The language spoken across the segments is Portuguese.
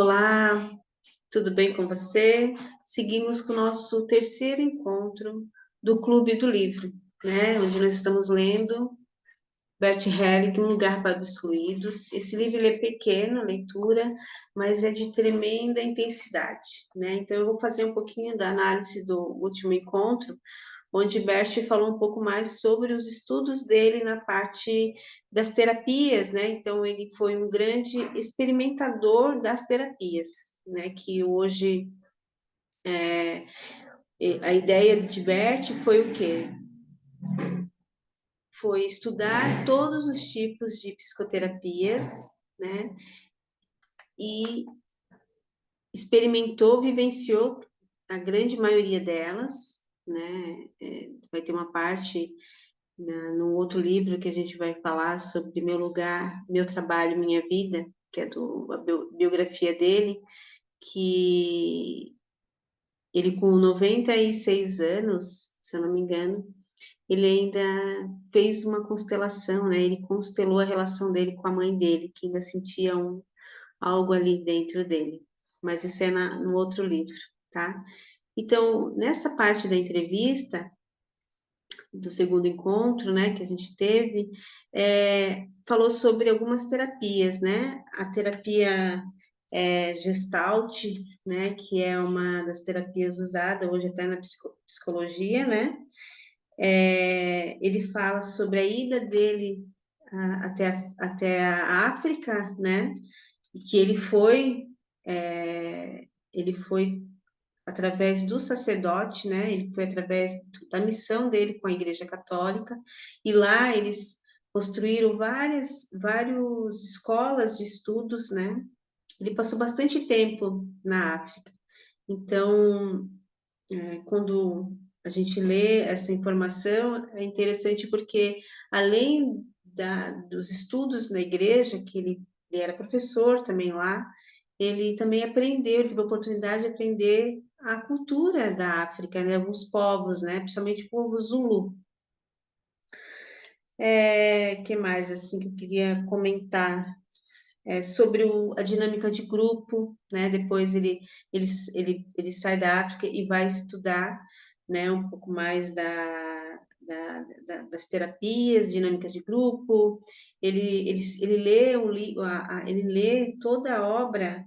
Olá, tudo bem com você? Seguimos com o nosso terceiro encontro do Clube do Livro, né? Onde nós estamos lendo Bert Hellick, Um Lugar para os Excluídos. Esse livro ele é pequeno, a leitura, mas é de tremenda intensidade, né? Então eu vou fazer um pouquinho da análise do último encontro, onde Bert falou um pouco mais sobre os estudos dele na parte das terapias, né? Então, ele foi um grande experimentador das terapias, né? Que hoje a ideia de Bert foi o quê? Foi estudar todos os tipos de psicoterapias, né? E experimentou, vivenciou a grande maioria delas, né? Vai ter uma parte no outro livro que a gente vai falar sobre Meu Lugar, Meu Trabalho, Minha Vida, que é a biografia dele, que ele com 96 anos, se eu não me engano, ele ainda fez uma constelação, né? Ele constelou a relação dele com a mãe dele, que ainda sentia algo ali dentro dele. Mas isso é no outro livro, tá? Então, nessa parte da entrevista, do segundo encontro, né, que a gente teve, falou sobre algumas terapias, né? A terapia Gestalt, né, que é uma das terapias usada hoje até na psicologia, né? Ele fala sobre a ida dele até a África, né? E que ele foi através do sacerdote, né? Ele foi através da missão dele com a Igreja Católica, e lá eles construíram várias escolas de estudos, né? Ele passou bastante tempo na África. Então, quando a gente lê essa informação, é interessante porque, além dos estudos na igreja, que ele era professor também lá, ele também aprendeu, ele teve a oportunidade de aprender a cultura da África, né? Alguns povos, né? Principalmente o povo Zulu. Que mais, assim, que eu queria comentar? Sobre a dinâmica de grupo, né? Depois ele sai da África e vai estudar, né? Um pouco mais das terapias, dinâmicas de grupo. Ele lê ele lê toda a obra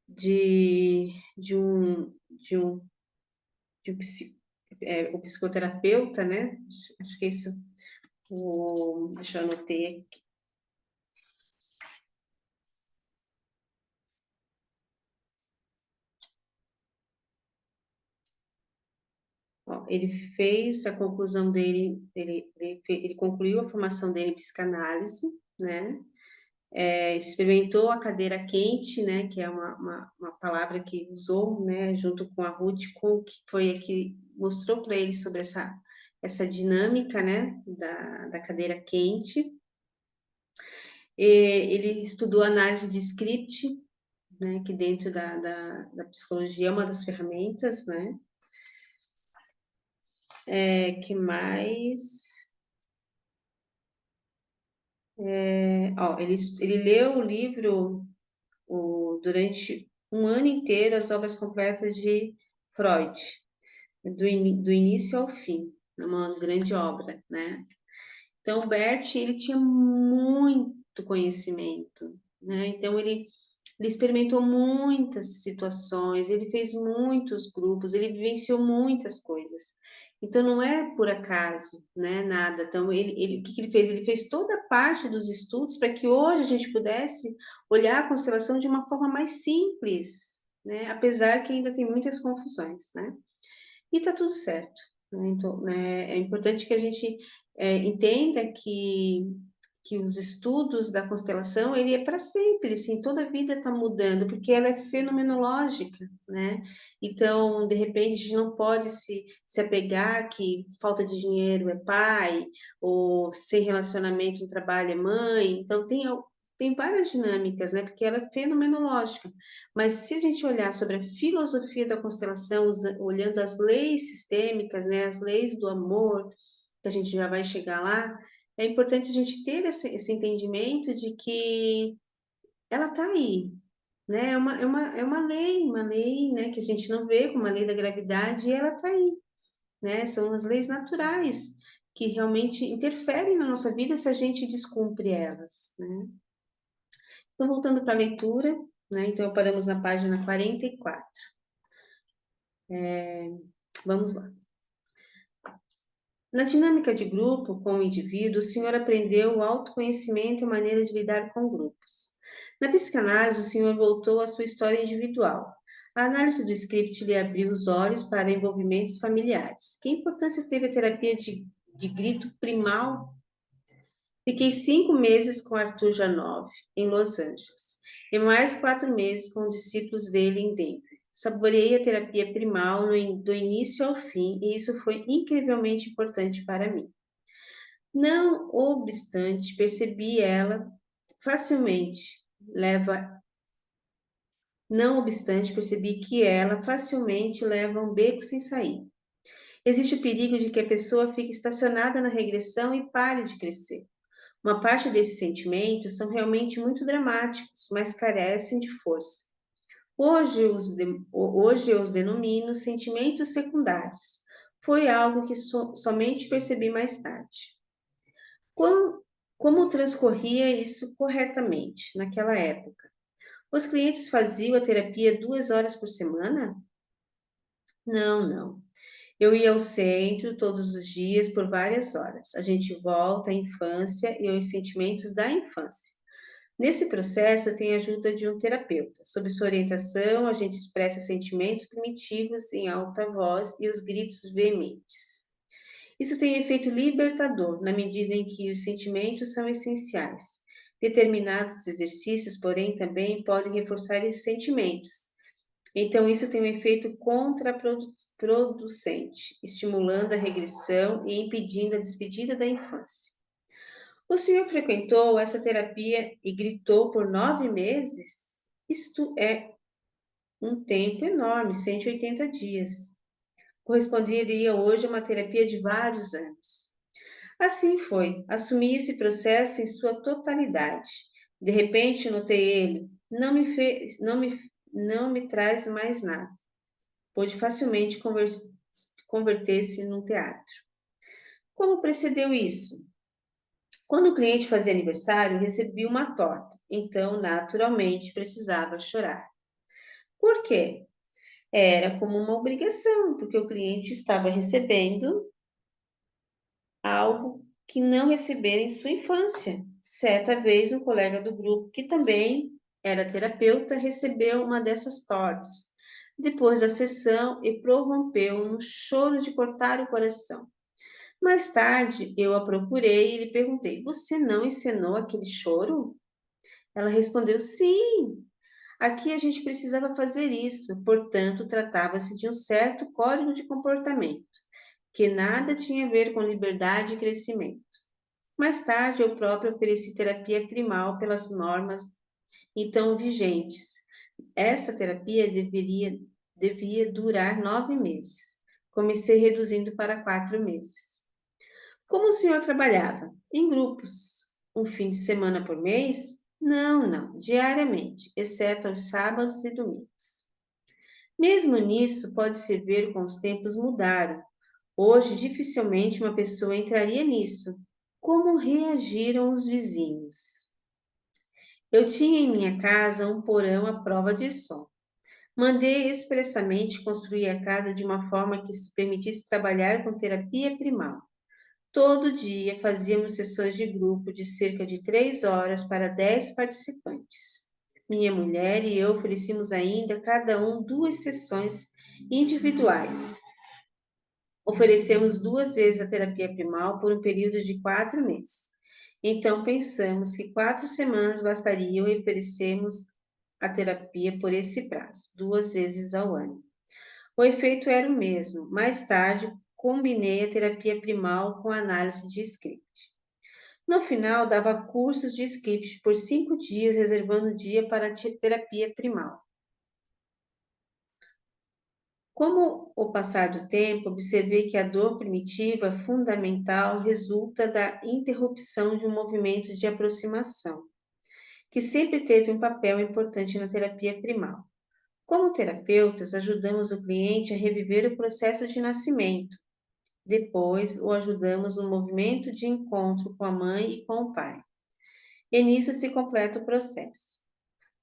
de um o psicoterapeuta, né? Acho que é isso. Deixa eu anotar aqui. Ó, ele fez a conclusão dele, ele concluiu a formação dele em psicanálise, né? Experimentou a cadeira quente, né? Que é uma palavra que usou, né? Junto com a Ruth Kuhn, que foi a que mostrou para ele sobre essa dinâmica, né? Da cadeira quente. Ele estudou análise de script, né? Que dentro da psicologia é uma das ferramentas, né? Que mais? Ó, ele leu o livro durante um ano inteiro, as obras completas de Freud, do início ao fim. É uma grande obra, né? Então, o Bert, ele tinha muito conhecimento, né? Então, ele experimentou muitas situações, ele fez muitos grupos, ele vivenciou muitas coisas. Então, não é por acaso, né? Nada. Então, o que que ele fez? Ele fez toda a parte dos estudos para que hoje a gente pudesse olhar a constelação de uma forma mais simples, né? Apesar que ainda tem muitas confusões, né? E tá tudo certo, né? Então, né, é importante que a gente entenda que os estudos da constelação, ele é para sempre, assim, toda a vida está mudando, porque ela é fenomenológica, né? Então, de repente, a gente não pode se apegar que falta de dinheiro é pai, ou sem relacionamento no trabalho é mãe, então tem várias dinâmicas, né? Porque ela é fenomenológica. Mas se a gente olhar sobre a filosofia da constelação, olhando as leis sistêmicas, né? As leis do amor, que a gente já vai chegar lá, é importante a gente ter esse entendimento de que ela está aí, né? É uma lei, né, que a gente não vê, como a lei da gravidade, e ela está aí, né? São as leis naturais que realmente interferem na nossa vida se a gente descumpre elas, né? Então, voltando para a leitura, né? Então, paramos na página 44. Vamos lá. Na dinâmica de grupo com o indivíduo, o senhor aprendeu o autoconhecimento e a maneira de lidar com grupos. Na psicanálise, o senhor voltou à sua história individual. A análise do script lhe abriu os olhos para envolvimentos familiares. Que importância teve a terapia de grito primal? Fiquei 5 meses com Arthur Janov, em Los Angeles, e mais 4 meses com discípulos dele em Denver. Saboreei a terapia primal do início ao fim, e isso foi incrivelmente importante para mim. Não obstante, percebi ela facilmente leva Não obstante, percebi que ela facilmente leva a um beco sem saída. Existe o perigo de que a pessoa fique estacionada na regressão e pare de crescer. Uma parte desses sentimentos são realmente muito dramáticos, mas carecem de força. Hoje eu os denomino sentimentos secundários. Foi algo que somente percebi mais tarde. Como, como transcorria isso corretamente naquela época? Os clientes faziam a terapia 2 horas por semana? Não, não. Eu ia ao centro todos os dias por várias horas. A gente volta à infância e aos sentimentos da infância. Nesse processo, tem a ajuda de um terapeuta. Sob sua orientação, a gente expressa sentimentos primitivos em alta voz e os gritos veementes. Isso tem efeito libertador, na medida em que os sentimentos são essenciais. Determinados exercícios, porém, também podem reforçar esses sentimentos. Então, isso tem um efeito contraproducente, estimulando a regressão e impedindo a despedida da infância. O senhor frequentou essa terapia e gritou por 9 meses? Isto é um tempo enorme, 180 dias. Corresponderia hoje a uma terapia de vários anos. Assim foi, assumi esse processo em sua totalidade. De repente, notei ele, não me traz mais nada. Pôde facilmente converter-se num teatro. Como precedeu isso? Quando o cliente fazia aniversário, recebi uma torta, então naturalmente precisava chorar. Por quê? Era como uma obrigação, porque o cliente estava recebendo algo que não recebera em sua infância. Certa vez, um colega do grupo, que também era terapeuta, recebeu uma dessas tortas depois da sessão e prorrompeu num choro de cortar o coração. Mais tarde, eu a procurei e lhe perguntei: Você não encenou aquele choro? Ela respondeu: Sim, aqui a gente precisava fazer isso, portanto, tratava-se de um certo código de comportamento, que nada tinha a ver com liberdade e crescimento. Mais tarde, eu próprio ofereci terapia primal pelas normas então vigentes. Essa terapia devia durar 9 meses. Comecei reduzindo para 4 meses. Como o senhor trabalhava? Em grupos. Um fim de semana por mês? Não, não, diariamente, exceto aos sábados e domingos. Mesmo nisso, pode-se ver como os tempos mudaram. Hoje, dificilmente uma pessoa entraria nisso. Como reagiram os vizinhos? Eu tinha em minha casa um porão à prova de som. Mandei expressamente construir a casa de uma forma que se permitisse trabalhar com terapia primal. Todo dia fazíamos sessões de grupo de cerca de 3 horas para 10 participantes. Minha mulher e eu oferecíamos ainda cada um 2 sessões individuais. Oferecemos 2 vezes a terapia primal por um período de 4 meses. Então pensamos que 4 semanas bastariam e oferecemos a terapia por esse prazo, 2 vezes ao ano. O efeito era o mesmo. Mais tarde, combinei a terapia primal com a análise de script. No final, dava cursos de script por 5 dias, reservando dia para a terapia primal. Com o passar do tempo, observei que a dor primitiva fundamental resulta da interrupção de um movimento de aproximação, que sempre teve um papel importante na terapia primal. Como terapeutas, ajudamos o cliente a reviver o processo de nascimento. Depois, o ajudamos no movimento de encontro com a mãe e com o pai. E nisso se completa o processo.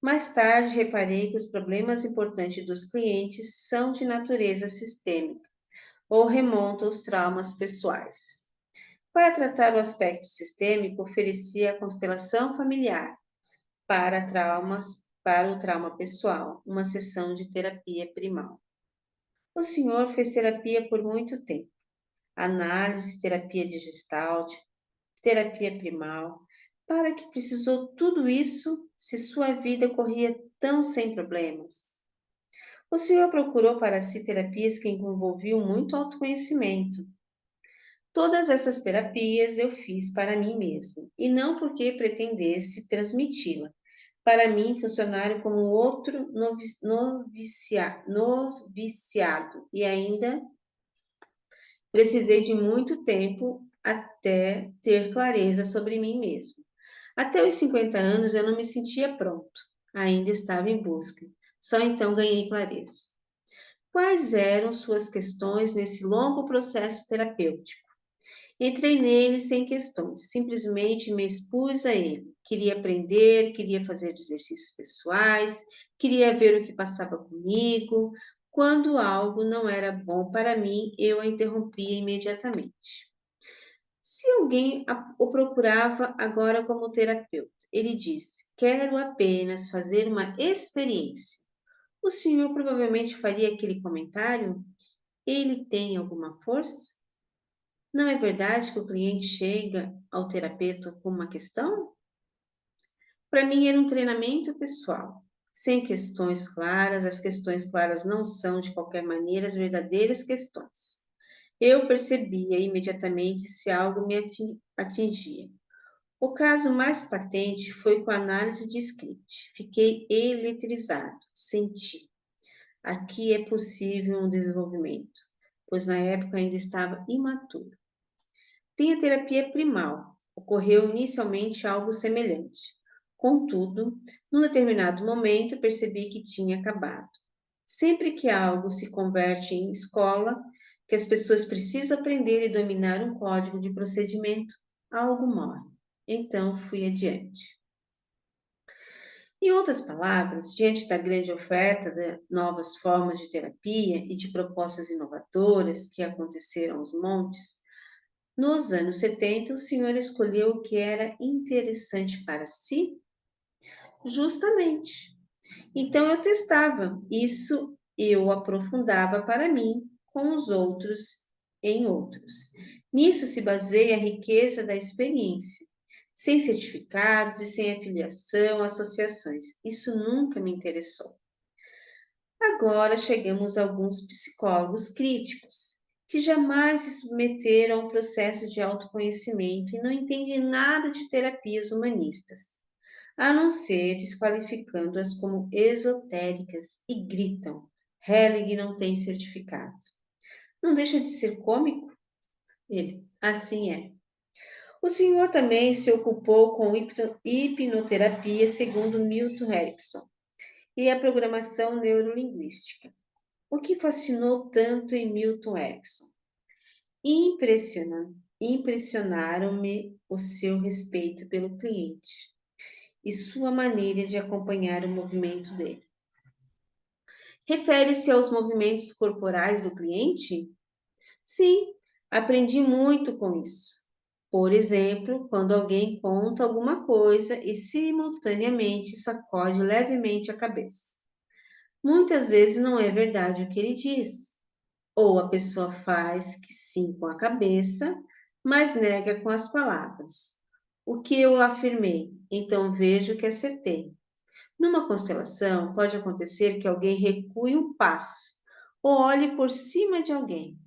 Mais tarde, reparei que os problemas importantes dos clientes são de natureza sistêmica ou remontam aos traumas pessoais. Para tratar o aspecto sistêmico, oferecia a constelação familiar para o trauma pessoal, uma sessão de terapia primal. O senhor fez terapia por muito tempo. Análise, terapia de Gestalt, terapia primal. Para que precisou tudo isso se sua vida corria tão sem problemas? O senhor procurou para si terapias que envolviam muito autoconhecimento. Todas essas terapias eu fiz para mim mesmo, e não porque pretendesse transmiti-la. Para mim, funcionaram como outro noviciado, e ainda precisei de muito tempo até ter clareza sobre mim mesmo. Até os 50 anos eu não me sentia pronto, ainda estava em busca. Só então ganhei clareza. Quais eram suas questões nesse longo processo terapêutico? Entrei nele sem questões, simplesmente me expus a ele. Queria aprender, queria fazer exercícios pessoais, queria ver o que passava comigo. Quando algo não era bom para mim, eu a interrompia imediatamente. Se alguém o procurava agora como terapeuta, ele disse: quero apenas fazer uma experiência. O senhor provavelmente faria aquele comentário? Ele tem alguma força? Não é verdade que o cliente chega ao terapeuta com uma questão? Para mim era um treinamento pessoal, sem questões claras. As questões claras não são, de qualquer maneira, as verdadeiras questões. Eu percebia imediatamente se algo me atingia. O caso mais patente foi com a análise de script. Fiquei eletrizado, senti. Aqui é possível um desenvolvimento, pois na época ainda estava imaturo. Tem a terapia primal. Ocorreu inicialmente algo semelhante. Contudo, num determinado momento, percebi que tinha acabado. Sempre que algo se converte em escola, que as pessoas precisam aprender e dominar um código de procedimento, algo morre. Então, fui adiante. Em outras palavras, diante da grande oferta de novas formas de terapia e de propostas inovadoras que aconteceram aos montes, nos anos 70, o senhor escolheu o que era interessante para si? Justamente. Então eu testava isso, eu aprofundava para mim com os outros em outros. Nisso se baseia a riqueza da experiência. Sem certificados e sem afiliação, associações. Isso nunca me interessou. Agora chegamos a alguns psicólogos críticos, que jamais se submeteram ao processo de autoconhecimento e não entendem nada de terapias humanistas, a não ser desqualificando-as como esotéricas e gritam: Helling não tem certificado. Não deixa de ser cômico? Ele, assim é. O senhor também se ocupou com hipnoterapia, segundo Milton Erickson, e a programação neurolinguística. O que fascinou tanto em Milton Erickson? Impressionaram-me o seu respeito pelo cliente e sua maneira de acompanhar o movimento dele. Refere-se aos movimentos corporais do cliente? Sim, aprendi muito com isso. Por exemplo, quando alguém conta alguma coisa e simultaneamente sacode levemente a cabeça. Muitas vezes não é verdade o que ele diz. Ou a pessoa faz que sim com a cabeça, mas nega com as palavras. O que eu afirmei, então vejo que acertei. Numa constelação, pode acontecer que alguém recue um passo ou olhe por cima de alguém.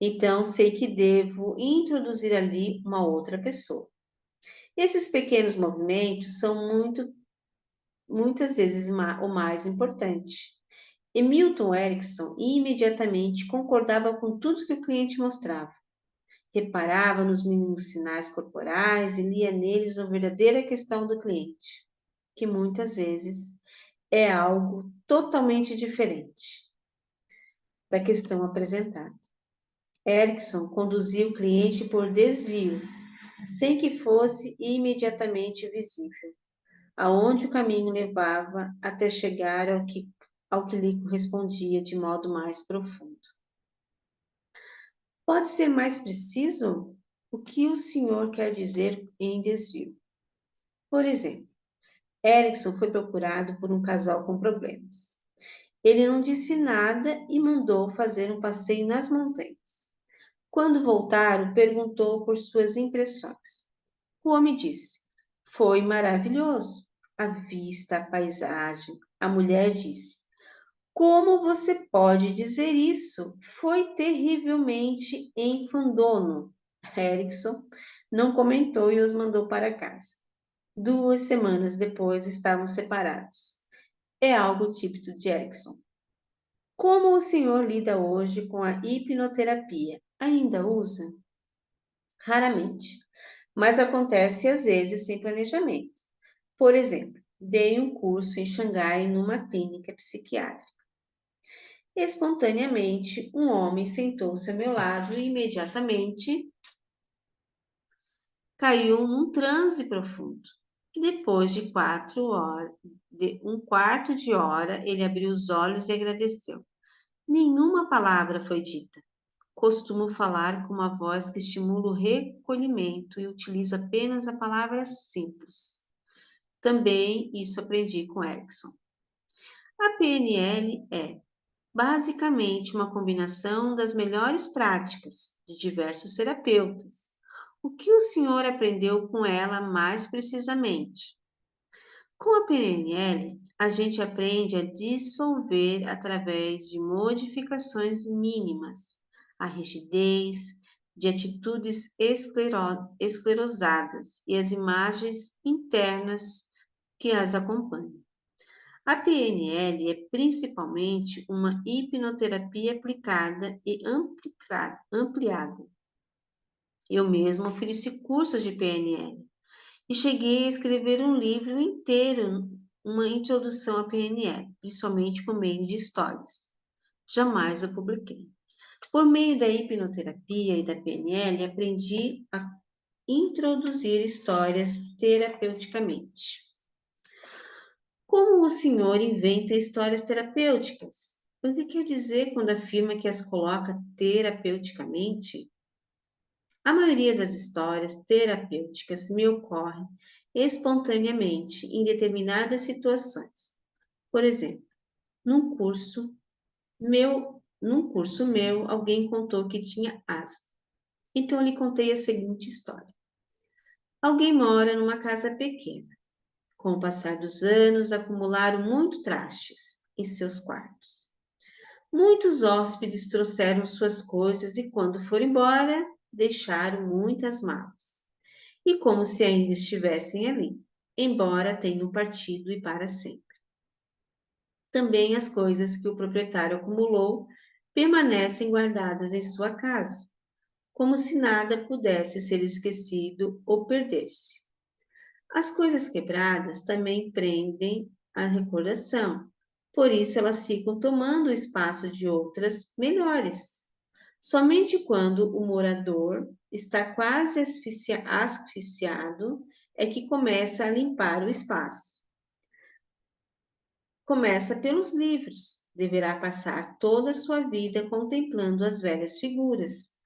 Então, sei que devo introduzir ali uma outra pessoa. Esses pequenos movimentos são muitas vezes o mais importante. E Milton Erickson imediatamente concordava com tudo que o cliente mostrava. Reparava nos mínimos sinais corporais e lia neles a verdadeira questão do cliente. que muitas vezes é algo totalmente diferente da questão apresentada. Erickson conduziu o cliente por desvios, sem que fosse imediatamente visível, aonde o caminho levava até chegar ao que lhe correspondia de modo mais profundo. Pode ser mais preciso? O que o senhor quer dizer em desvio? Por exemplo, Erickson foi procurado por um casal com problemas. Ele não disse nada e mandou fazer um passeio nas montanhas. Quando voltaram, perguntou por suas impressões. O homem disse: Foi maravilhoso. A vista, a paisagem. A mulher disse: Como você pode dizer isso? Foi terrivelmente enfandono. Erickson não comentou e os mandou para casa. 2 semanas depois estavam separados. É algo típico de Erickson. Como o senhor lida hoje com a hipnoterapia? Ainda usa? Raramente, mas acontece às vezes sem planejamento. Por exemplo, dei um curso em Xangai numa clínica psiquiátrica. Espontaneamente, um homem sentou-se ao meu lado e imediatamente caiu num transe profundo. Depois de um quarto de hora, ele abriu os olhos e agradeceu. Nenhuma palavra foi dita. Costumo falar com uma voz que estimula o recolhimento e utilizo apenas a palavra simples. Também isso aprendi com Erickson. A PNL é basicamente uma combinação das melhores práticas de diversos terapeutas. O que o senhor aprendeu com ela mais precisamente? Com a PNL, a gente aprende a dissolver através de modificações mínimas a rigidez de atitudes esclerosadas e as imagens internas que as acompanham. A PNL é principalmente uma hipnoterapia aplicada e ampliada. Eu mesmo ofereci cursos de PNL e cheguei a escrever um livro inteiro, uma introdução à PNL, principalmente por meio de histórias. Jamais eu publiquei. Por meio da hipnoterapia e da PNL, aprendi a introduzir histórias terapeuticamente. Como o senhor inventa histórias terapêuticas? O que quer dizer quando afirma que as coloca terapeuticamente? A maioria das histórias terapêuticas me ocorre espontaneamente em determinadas situações. Por exemplo, num curso meu, alguém contou que tinha asma. Então eu lhe contei a seguinte história. Alguém mora numa casa pequena. Com o passar dos anos, acumularam muito trastes em seus quartos. Muitos hóspedes trouxeram suas coisas e, quando foram embora, deixaram muitas malas. E como se ainda estivessem ali, embora tenham partido e para sempre. Também as coisas que o proprietário acumulou permanecem guardadas em sua casa, como se nada pudesse ser esquecido ou perder-se. As coisas quebradas também prendem a recordação, por isso elas ficam tomando o espaço de outras melhores. Somente quando o morador está quase asfixiado é que começa a limpar o espaço. Começa pelos livros. Deverá passar toda a sua vida contemplando as velhas figuras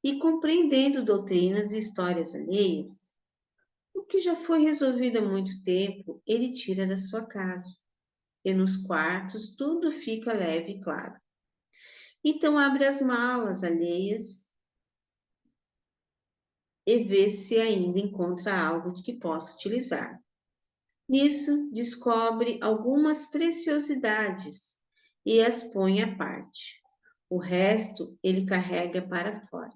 e compreendendo doutrinas e histórias alheias. O que já foi resolvido há muito tempo, ele tira da sua casa. E nos quartos tudo fica leve e claro. Então abre as malas alheias e vê se ainda encontra algo que possa utilizar. Nisso, descobre algumas preciosidades e as põe à parte. O resto ele carrega para fora.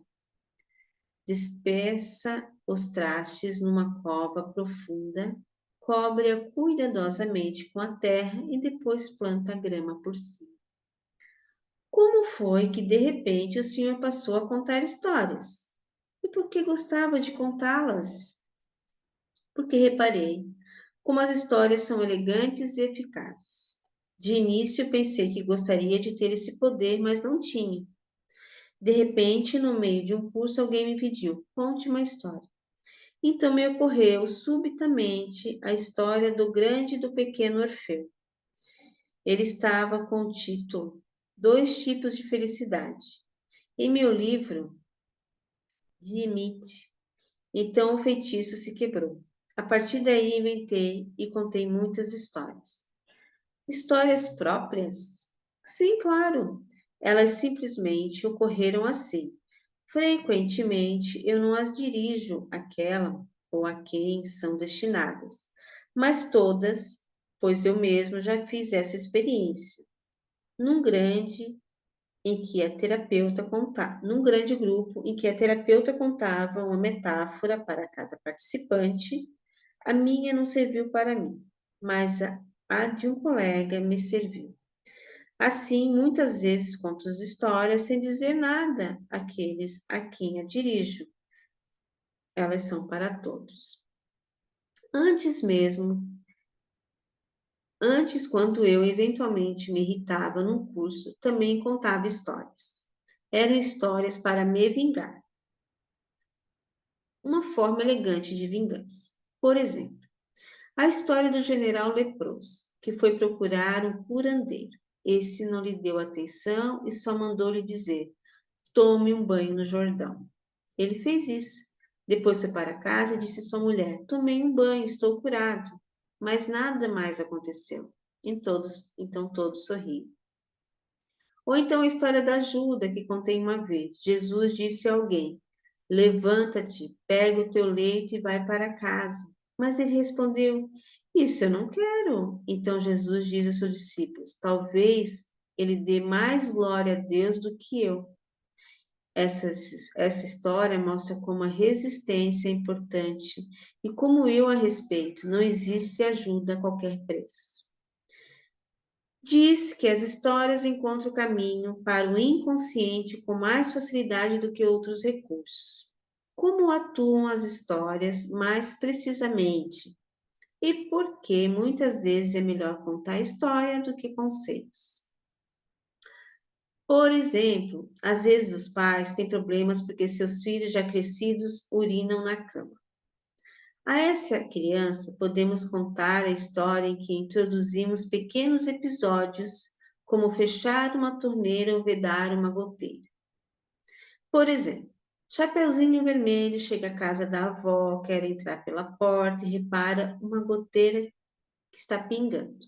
Despeça os trastes numa cova profunda, cobre-a cuidadosamente com a terra e depois planta a grama por cima. Como foi que de repente o senhor passou a contar histórias? E por que gostava de contá-las? Porque reparei, Como as histórias são elegantes e eficazes. De início, pensei que gostaria de ter esse poder, mas não tinha. De repente, no meio de um curso, alguém me pediu: conte uma história. Então me ocorreu subitamente a história do grande e do pequeno Orfeu. Ele estava com o título Dois Tipos de Felicidade. Em meu livro, Diemite. Então o feitiço se quebrou. A partir daí inventei e contei muitas histórias. Histórias próprias? Sim, claro. Elas simplesmente ocorreram assim. Frequentemente eu não as dirijo àquela ou a quem são destinadas, mas todas, pois eu mesmo já fiz essa experiência. Num grande num grande grupo em que a terapeuta contava uma metáfora para cada participante, a minha não serviu para mim, mas a de um colega me serviu. Assim, muitas vezes conto as histórias sem dizer nada àqueles a quem a dirijo. Elas são para todos. Antes mesmo, antes, quando eu eventualmente me irritava num curso, também contava histórias. Eram histórias para me vingar. Uma forma elegante de vingança. Por exemplo, a história do general leproso, que foi procurar um curandeiro. Esse não lhe deu atenção e só mandou lhe dizer: tome um banho no Jordão. Ele fez isso. Depois foi para casa e disse à sua mulher: tomei um banho, estou curado. Mas nada mais aconteceu. Então todos sorriram. Ou então a história da Judas, que contei uma vez. Jesus disse a alguém: levanta-te, pega o teu leito e vai para casa. Mas ele respondeu: isso eu não quero. Então Jesus diz aos seus discípulos: talvez ele dê mais glória a Deus do que eu. Essa história mostra como a resistência é importante e como eu a respeito. Não existe ajuda a qualquer preço. Diz que as histórias encontram o caminho para o inconsciente com mais facilidade do que outros recursos. Como atuam as histórias mais precisamente? E por que muitas vezes é melhor contar história do que conceitos? Por exemplo, às vezes os pais têm problemas porque seus filhos já crescidos urinam na cama. A essa criança podemos contar a história em que introduzimos pequenos episódios, como fechar uma torneira ou vedar uma goteira. Por exemplo, Chapeuzinho Vermelho chega à casa da avó, quer entrar pela porta e repara uma goteira que está pingando.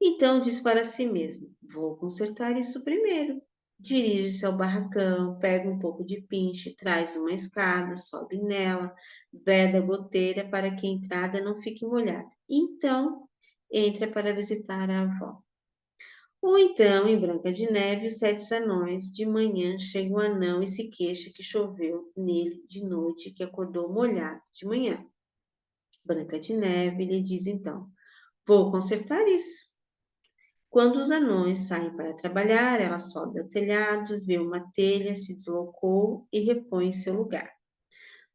Então diz para si mesmo: vou consertar isso primeiro. Dirige-se ao barracão, pega um pouco de pinche, traz uma escada, sobe nela, veda a goteira para que a entrada não fique molhada. Então, entra para visitar a avó. Ou então, em Branca de Neve, os sete anões, de manhã chega um anão e se queixa que choveu nele de noite, que acordou molhado de manhã. Branca de Neve lhe diz então: vou consertar isso. Quando os anões saem para trabalhar, ela sobe ao telhado, vê uma telha, se deslocou e repõe em seu lugar.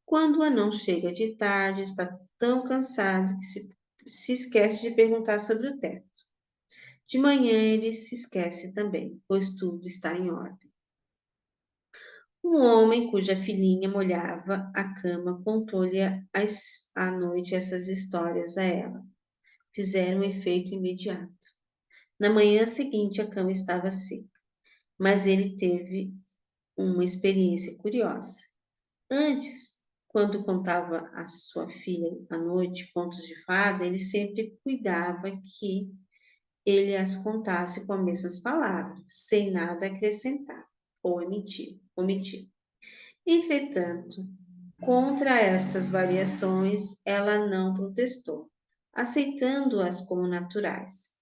Quando o anão chega de tarde, está tão cansado que se esquece de perguntar sobre o teto. De manhã ele se esquece também, pois tudo está em ordem. Um homem cuja filhinha molhava a cama contou-lhe à noite essas histórias a ela. Fizeram um efeito imediato. Na manhã seguinte, a cama estava seca, mas ele teve uma experiência curiosa. Antes, quando contava à sua filha à noite contos de fada, ele sempre cuidava que ele as contasse com as mesmas palavras, sem nada acrescentar ou omitir. Entretanto, contra essas variações, ela não protestou, aceitando-as como naturais.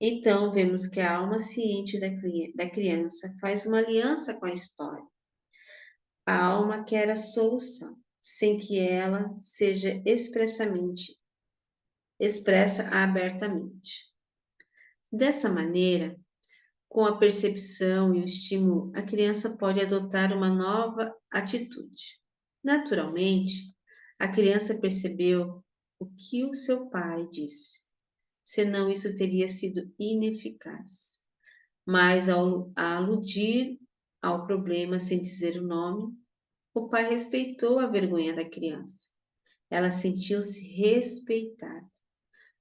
Então, vemos que a alma ciente da criança faz uma aliança com a história. A alma quer a solução, sem que ela seja expressa abertamente. Dessa maneira, com a percepção e o estímulo, a criança pode adotar uma nova atitude. Naturalmente, a criança percebeu o que o seu pai disse, senão isso teria sido ineficaz. Mas ao aludir ao problema sem dizer o nome, o pai respeitou a vergonha da criança. Ela sentiu-se respeitada,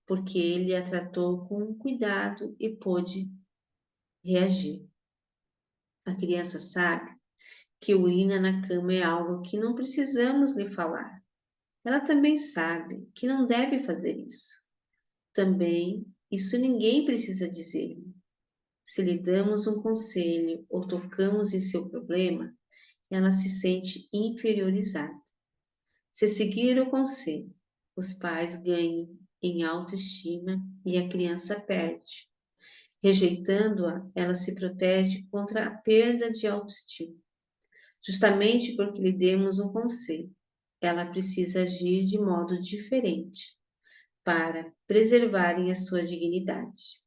porque ele a tratou com cuidado e pôde reagir. A criança sabe que urina na cama é algo que não precisamos lhe falar. Ela também sabe que não deve fazer isso. Também, isso ninguém precisa dizer. Se lhe damos um conselho ou tocamos em seu problema, ela se sente inferiorizada. Se seguir o conselho, os pais ganham em autoestima e a criança perde. Rejeitando-a, ela se protege contra a perda de autoestima. Justamente porque lhe demos um conselho, ela precisa agir de modo diferente para preservarem a sua dignidade.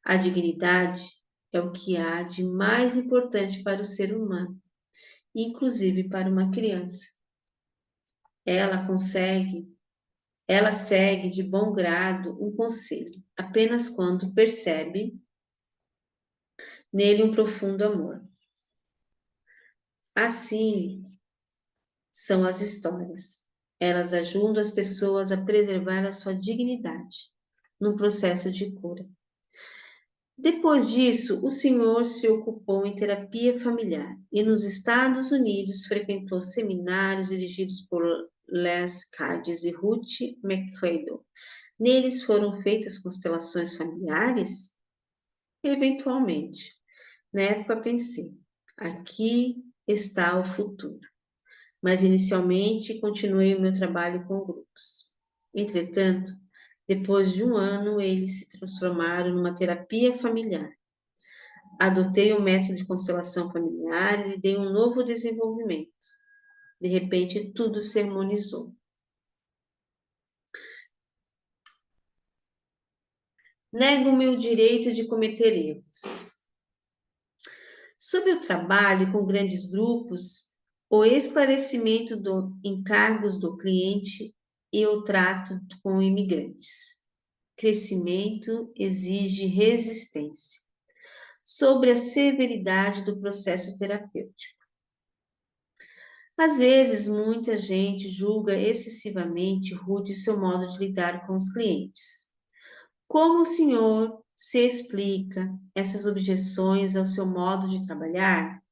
A dignidade é o que há de mais importante para o ser humano, inclusive para uma criança. Ela ela segue de bom grado um conselho, apenas quando percebe nele um profundo amor. Assim são as histórias. Elas ajudam as pessoas a preservar a sua dignidade no processo de cura. Depois disso, o senhor se ocupou em terapia familiar e nos Estados Unidos frequentou seminários dirigidos por Les Cadiz e Ruth McCradle. Neles foram feitas constelações familiares? Eventualmente. Na época pensei, aqui está o futuro. Mas inicialmente continuei o meu trabalho com grupos. Entretanto, depois de um ano, eles se transformaram numa terapia familiar. Adotei o método de constelação familiar e lhe dei um novo desenvolvimento. De repente, tudo se harmonizou. Nego-me o direito de cometer erros. Sobre o trabalho com grandes grupos, o esclarecimento dos encargos do cliente e o trato com imigrantes. Crescimento exige resistência. Sobre a severidade do processo terapêutico. Às vezes, muita gente julga excessivamente rude o seu modo de lidar com os clientes. Como o senhor se explica essas objeções ao seu modo de trabalhar?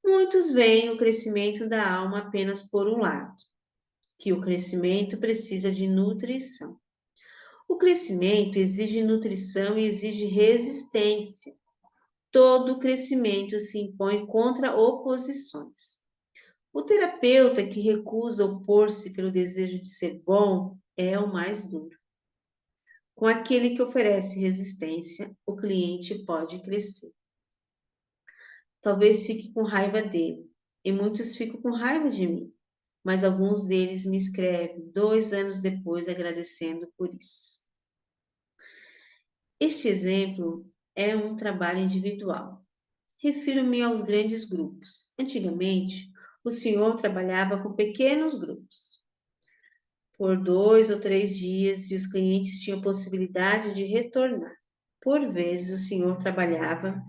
Muitos veem o crescimento da alma apenas por um lado, que o crescimento precisa de nutrição. O crescimento exige nutrição e exige resistência. Todo crescimento se impõe contra oposições. O terapeuta que recusa opor-se pelo desejo de ser bom é o mais duro. Com aquele que oferece resistência, o cliente pode crescer. Talvez fique com raiva dele, e muitos ficam com raiva de mim, mas alguns deles me escrevem 2 anos depois agradecendo por isso. Este exemplo é um trabalho individual. Refiro-me aos grandes grupos. Antigamente, o senhor trabalhava com pequenos grupos, por 2 ou 3 dias, e os clientes tinham possibilidade de retornar. Por vezes, o senhor trabalhava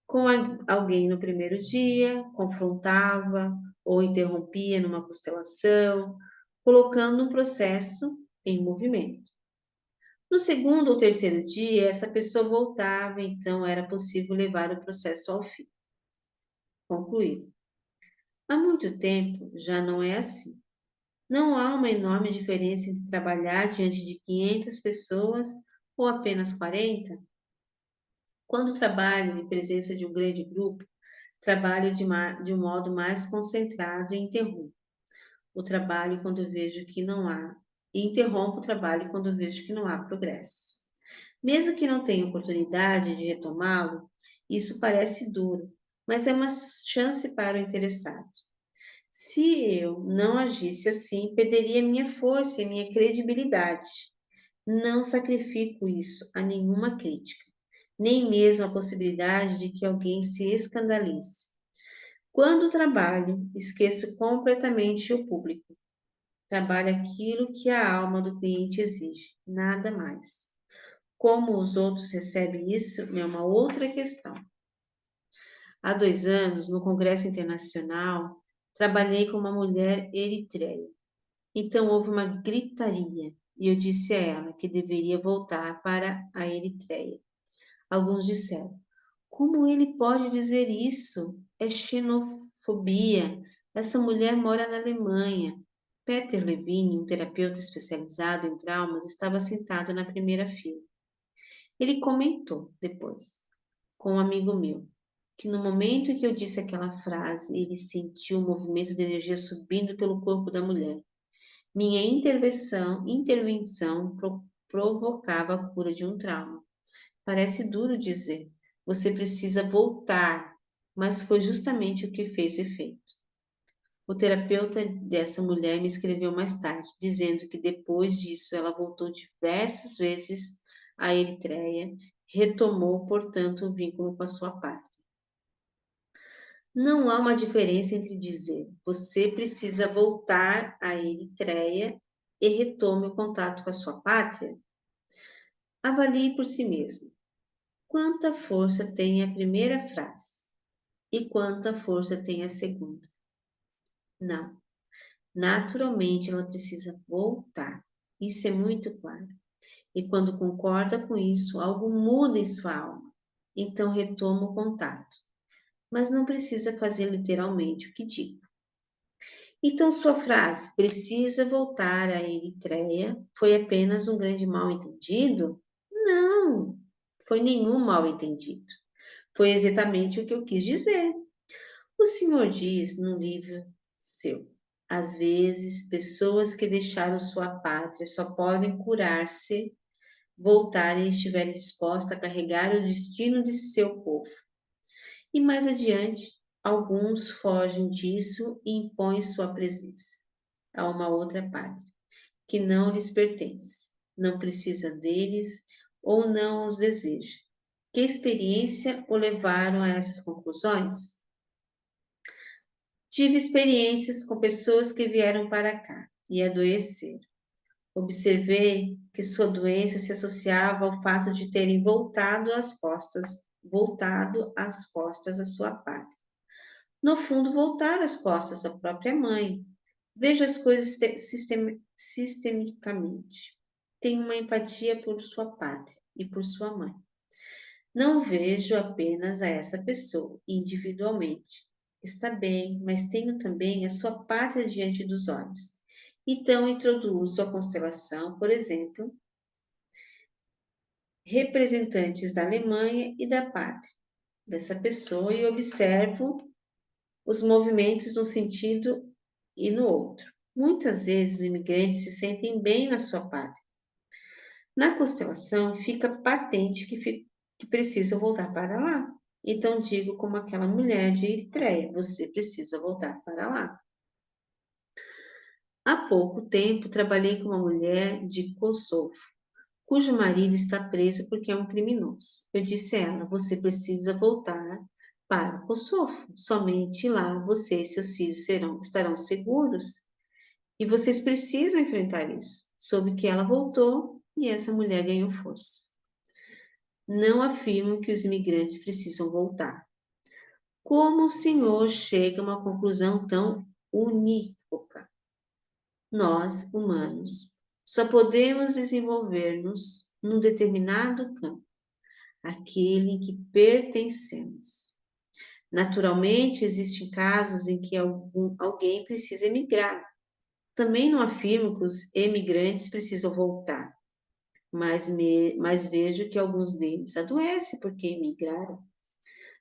com alguém no primeiro dia, confrontava ou interrompia numa constelação, colocando um processo em movimento. No segundo ou terceiro dia, essa pessoa voltava, então era possível levar o processo ao fim. Concluído. Há muito tempo já não é assim. Não há uma enorme diferença entre trabalhar diante de 500 pessoas ou apenas 40. Quando trabalho em presença de um grande grupo, trabalho de um modo mais concentrado e interrompo o trabalho quando vejo que não há, e interrompo o trabalho quando vejo que não há progresso. Mesmo que não tenha oportunidade de retomá-lo, isso parece duro, mas é uma chance para o interessado. Se eu não agisse assim, perderia minha força e minha credibilidade. Não sacrifico isso a nenhuma crítica, nem mesmo a possibilidade de que alguém se escandalize. Quando trabalho, esqueço completamente o público. Trabalha aquilo que a alma do cliente exige, nada mais. Como os outros recebem isso é uma outra questão. Há 2 anos, no Congresso Internacional, trabalhei com uma mulher eritreia. Então houve uma gritaria e eu disse a ela que deveria voltar para a Eritreia. Alguns disseram: como ele pode dizer isso? É xenofobia. Essa mulher mora na Alemanha. Peter Levine, um terapeuta especializado em traumas, estava sentado na primeira fila. Ele comentou depois, com um amigo meu, que no momento em que eu disse aquela frase, ele sentiu um movimento de energia subindo pelo corpo da mulher. Minha intervenção provocava a cura de um trauma. Parece duro dizer, você precisa voltar, mas foi justamente o que fez o efeito. O terapeuta dessa mulher me escreveu mais tarde, dizendo que depois disso ela voltou diversas vezes à Eritreia, retomou, portanto, o vínculo com a sua pátria. Não há uma diferença entre dizer você precisa voltar à Eritreia e retome o contato com a sua pátria. Avalie por si mesmo. Quanta força tem a primeira frase e quanta força tem a segunda? Não. Naturalmente ela precisa voltar. Isso é muito claro. E quando concorda com isso, algo muda em sua alma. Então retoma o contato. Mas não precisa fazer literalmente o que digo. Então sua frase, precisa voltar à Eritreia, foi apenas um grande mal-entendido? Não, foi nenhum mal-entendido. Foi exatamente o que eu quis dizer. O senhor diz no livro seu: às vezes, pessoas que deixaram sua pátria só podem curar-se, voltarem e estiverem dispostas a carregar o destino de seu povo. E mais adiante, alguns fogem disso e impõem sua presença a uma outra pátria, que não lhes pertence, não precisa deles ou não os deseja. Que experiência o levaram a essas conclusões? Tive experiências com pessoas que vieram para cá e adoeceram. Observei que sua doença se associava ao fato de terem voltado às costas à sua pátria. No fundo, voltar às costas à própria mãe. Veja as coisas sistemicamente. Tenho uma empatia por sua pátria e por sua mãe. Não vejo apenas a essa pessoa individualmente. Está bem, mas tenho também a sua pátria diante dos olhos. Então introduzo a constelação, por exemplo, representantes da Alemanha e da pátria dessa pessoa e observo os movimentos num sentido e no outro. Muitas vezes os imigrantes se sentem bem na sua pátria. Na constelação fica patente que precisam voltar para lá. Então digo como aquela mulher de Eritreia, você precisa voltar para lá. Há pouco tempo trabalhei com uma mulher de Kosovo, cujo marido está preso porque é um criminoso. Eu disse a ela, você precisa voltar para Kosovo. Somente lá você e seus filhos estarão seguros. E vocês precisam enfrentar isso. Soube que ela voltou e essa mulher ganhou força. Não afirmo que os imigrantes precisam voltar. Como o senhor chega a uma conclusão tão unívoca? Nós, humanos, só podemos desenvolver-nos num determinado campo, aquele em que pertencemos. Naturalmente, existem casos em que alguém precisa emigrar. Também não afirmo que os emigrantes precisam voltar, mas vejo que alguns deles adoecem porque emigraram,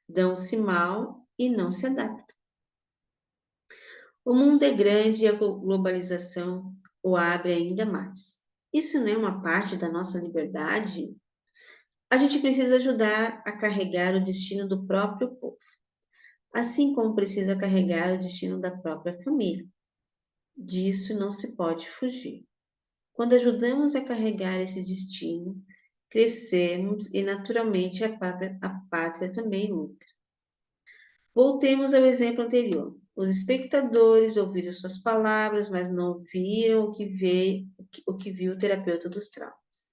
dão-se mal e não se adaptam. O mundo é grande e a globalização o abre ainda mais. Isso não é uma parte da nossa liberdade? A gente precisa ajudar a carregar o destino do próprio povo, assim como precisa carregar o destino da própria família. Disso não se pode fugir. Quando ajudamos a carregar esse destino, crescemos e naturalmente a pátria também lucra. Voltemos ao exemplo anterior. Os espectadores ouviram suas palavras, mas não viram o que viu o terapeuta dos traumas.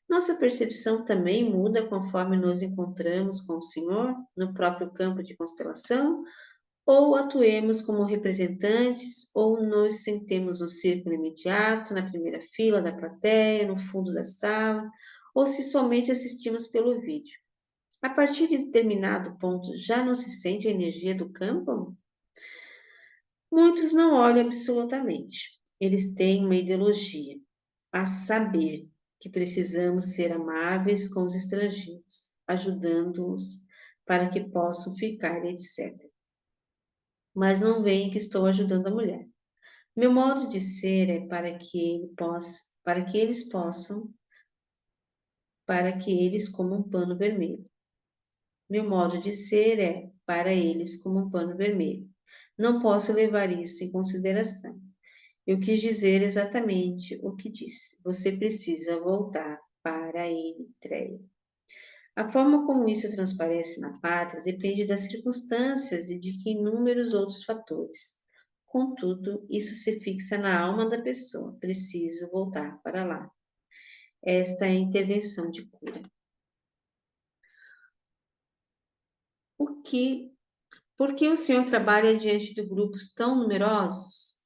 Nossa percepção também muda conforme nos encontramos com o Senhor no próprio campo de constelação, ou atuemos como representantes, ou nos sentemos no círculo imediato, na primeira fila da plateia, no fundo da sala, ou se somente assistimos pelo vídeo. A partir de determinado ponto, já não se sente a energia do campo? Muitos não olham absolutamente. Eles têm uma ideologia, a saber que precisamos ser amáveis com os estrangeiros, ajudando-os para que possam ficar, etc. Mas não veem que estou ajudando a mulher. Meu modo de ser é para que eles possam, para que eles como um pano vermelho. Meu modo de ser é para eles como um pano vermelho. Não posso levar isso em consideração. Eu quis dizer exatamente o que disse. Você precisa voltar para a Eritreia. A forma como isso transparece na pátria depende das circunstâncias e de inúmeros outros fatores. Contudo, isso se fixa na alma da pessoa. Preciso voltar para lá. Esta é a intervenção de cura. O que, por que o Senhor trabalha diante de grupos tão numerosos?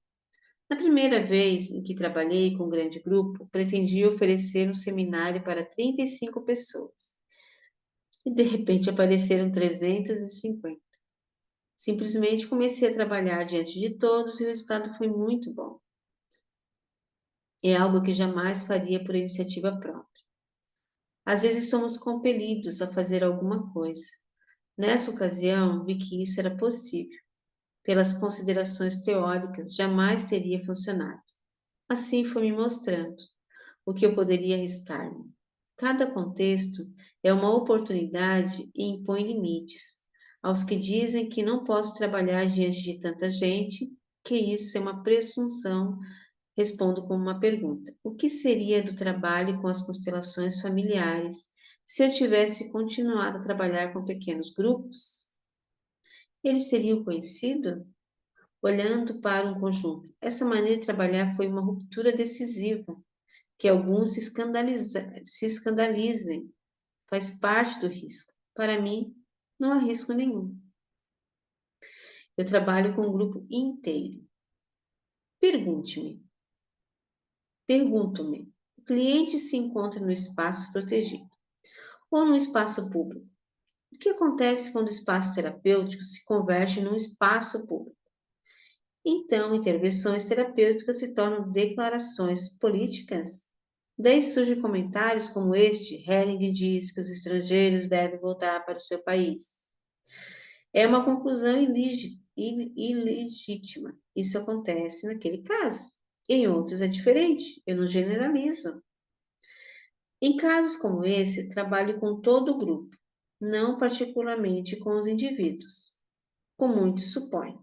Na primeira vez em que trabalhei com um grande grupo, pretendia oferecer um seminário para 35 pessoas. E de repente apareceram 350. Simplesmente comecei a trabalhar diante de todos e o resultado foi muito bom. É algo que jamais faria por iniciativa própria. Às vezes somos compelidos a fazer alguma coisa. Nessa ocasião, vi que isso era possível. Pelas considerações teóricas, jamais teria funcionado. Assim foi me mostrando o que eu poderia arriscar-me. Cada contexto é uma oportunidade e impõe limites. Aos que dizem que não posso trabalhar diante de tanta gente, que isso é uma presunção, respondo com uma pergunta: o que seria do trabalho com as constelações familiares se eu tivesse continuado a trabalhar com pequenos grupos? Ele seria o conhecido? Olhando para um conjunto, essa maneira de trabalhar foi uma ruptura decisiva, que alguns se escandalizem, faz parte do risco. Para mim, não há risco nenhum. Eu trabalho com um grupo inteiro. Pergunto-me, o cliente se encontra no espaço protegido ou no espaço público? O que acontece quando o espaço terapêutico se converte num espaço público? Então, intervenções terapêuticas se tornam declarações políticas? Daí surgem comentários como este: Hering diz que os estrangeiros devem voltar para o seu país. É uma conclusão ilegítima. Isso acontece naquele caso. Em outros é diferente. Eu não generalizo. Em casos como esse, trabalho com todo o grupo, não particularmente com os indivíduos, como muitos supõem.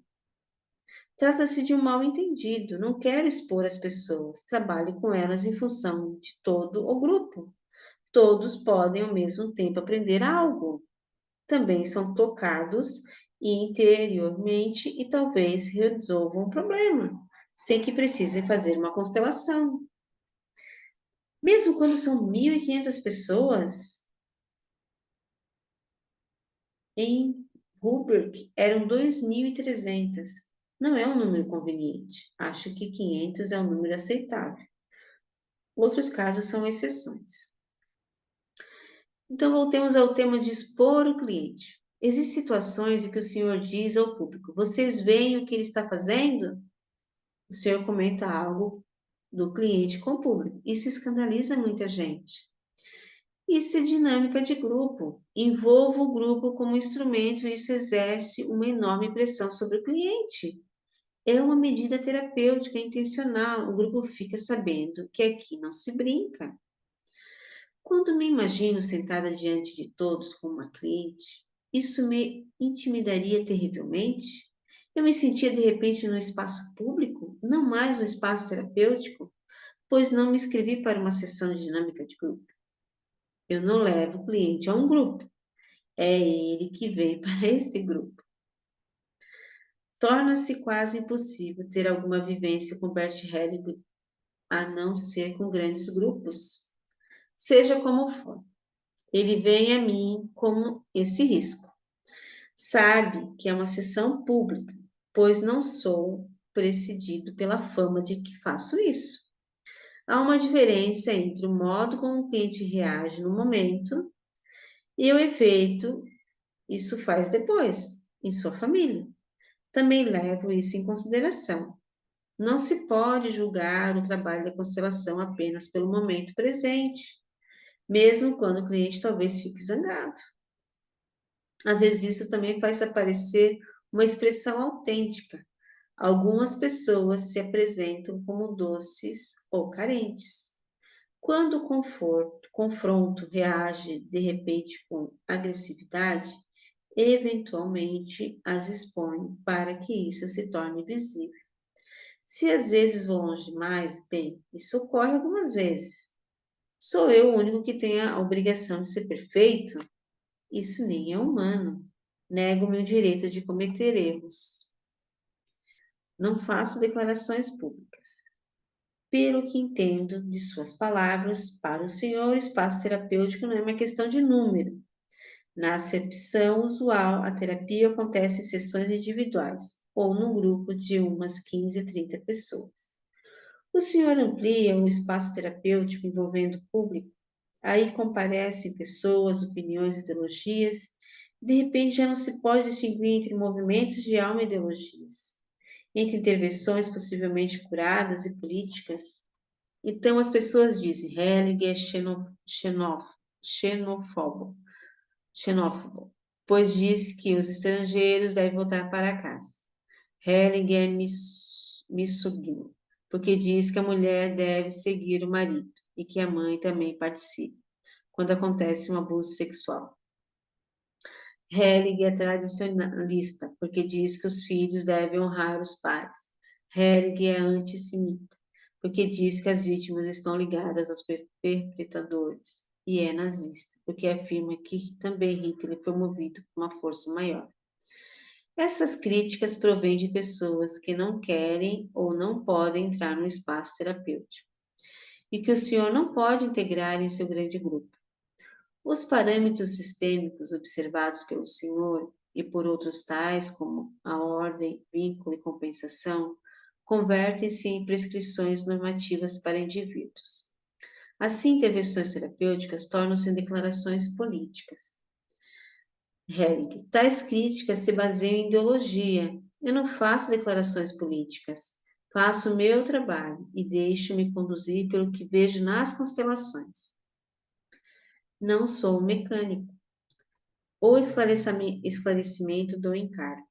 Trata-se de um mal-entendido. Não quero expor as pessoas. Trabalho com elas em função de todo o grupo. Todos podem, ao mesmo tempo, aprender algo. Também são tocados interiormente e talvez resolvam um problema, sem que precisem fazer uma constelação. Mesmo quando são 1.500 pessoas, em Rubric eram 2.300. Não é um número conveniente. Acho que 500 é um número aceitável. Outros casos são exceções. Então, voltemos ao tema de expor o cliente. Existem situações em que o senhor diz ao público: vocês veem o que ele está fazendo? O senhor comenta algo do cliente com o público. Isso escandaliza muita gente. Isso é dinâmica de grupo. Envolva o grupo como instrumento e isso exerce uma enorme pressão sobre o cliente. É uma medida terapêutica intencional. O grupo fica sabendo que aqui não se brinca. Quando me imagino sentada diante de todos como uma cliente, isso me intimidaria terrivelmente. Eu me sentia de repente no espaço público, não mais no espaço terapêutico, pois não me inscrevi para uma sessão de dinâmica de grupo. Eu não levo o cliente a um grupo, é ele que vem para esse grupo. Torna-se quase impossível ter alguma vivência com Bert Helling a não ser com grandes grupos. Seja como for, ele vem a mim como esse risco. Sabe que é uma sessão pública, pois não sou precedido pela fama de que faço isso. Há uma diferença entre o modo como o cliente reage no momento e o efeito isso faz depois, em sua família. Também levo isso em consideração. Não se pode julgar o trabalho da constelação apenas pelo momento presente, mesmo quando o cliente talvez fique zangado. Às vezes isso também faz aparecer uma expressão autêntica. Algumas pessoas se apresentam como doces ou carentes. Quando o confronto reage de repente com agressividade, eventualmente as expõe para que isso se torne visível. Se às vezes vou longe demais, bem, isso ocorre algumas vezes. Sou eu o único que tem a obrigação de ser perfeito? Isso nem é humano. Nego meu direito de cometer erros. Não faço declarações públicas. Pelo que entendo de suas palavras, para o senhor, o espaço terapêutico não é uma questão de número. Na acepção usual, a terapia acontece em sessões individuais ou num grupo de umas 15 a 30 pessoas. O senhor amplia o espaço terapêutico envolvendo o público, aí comparecem pessoas, opiniões, ideologias, de repente já não se pode distinguir entre movimentos de alma e ideologias, entre intervenções possivelmente curadas e políticas. Então as pessoas dizem, Helling é xenófobo, xenófobo, pois diz que os estrangeiros devem voltar para casa. Helling é misógino, porque diz que a mulher deve seguir o marido e que a mãe também participe quando acontece um abuso sexual. Helling é tradicionalista, porque diz que os filhos devem honrar os pais. Helling é antissemita, porque diz que as vítimas estão ligadas aos perpetradores. E é nazista, porque afirma que também Hitler foi movido por uma força maior. Essas críticas provêm de pessoas que não querem ou não podem entrar no espaço terapêutico e que o senhor não pode integrar em seu grande grupo. Os parâmetros sistêmicos observados pelo senhor e por outros tais como a ordem, vínculo e compensação convertem-se em prescrições normativas para indivíduos. Assim, intervenções terapêuticas tornam-se em declarações políticas. Helling, tais críticas se baseiam em ideologia. Eu não faço declarações políticas. Faço o meu trabalho e deixo-me conduzir pelo que vejo nas constelações. Não sou um mecânico. O esclarecimento do encargo.